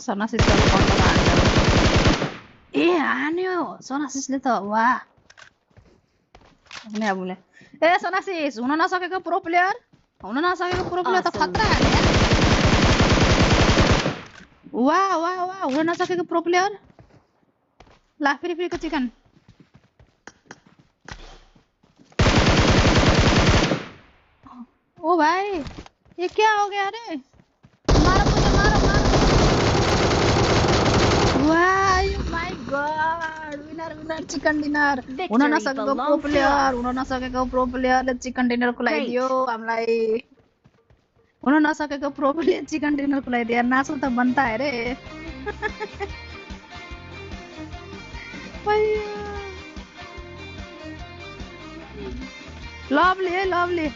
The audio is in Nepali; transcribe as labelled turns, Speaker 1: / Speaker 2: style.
Speaker 1: सोनासिसले कन्टमा हान्छ ए हान्यो सोनासिसले त वाह हुने अबुले ए सोनासिस हुन नसकेको प्रो प्लेयर त खतरा हाने वाह वाह वाह हुन नसकेको प्रो प्लेयर ला फेरि को चिकन ओ भाई ये क्या हो गया रे मारो मुझे मारो वाह my God winner chicken dinner हुन नसकेको प्रो प्लेयरले चिकन डिनर खुलाइदियो हामीलाई हुन नसकेको प्रो प्लेयर चिकन डिनर खुलाइदियो नाचो त बनता है रे लवली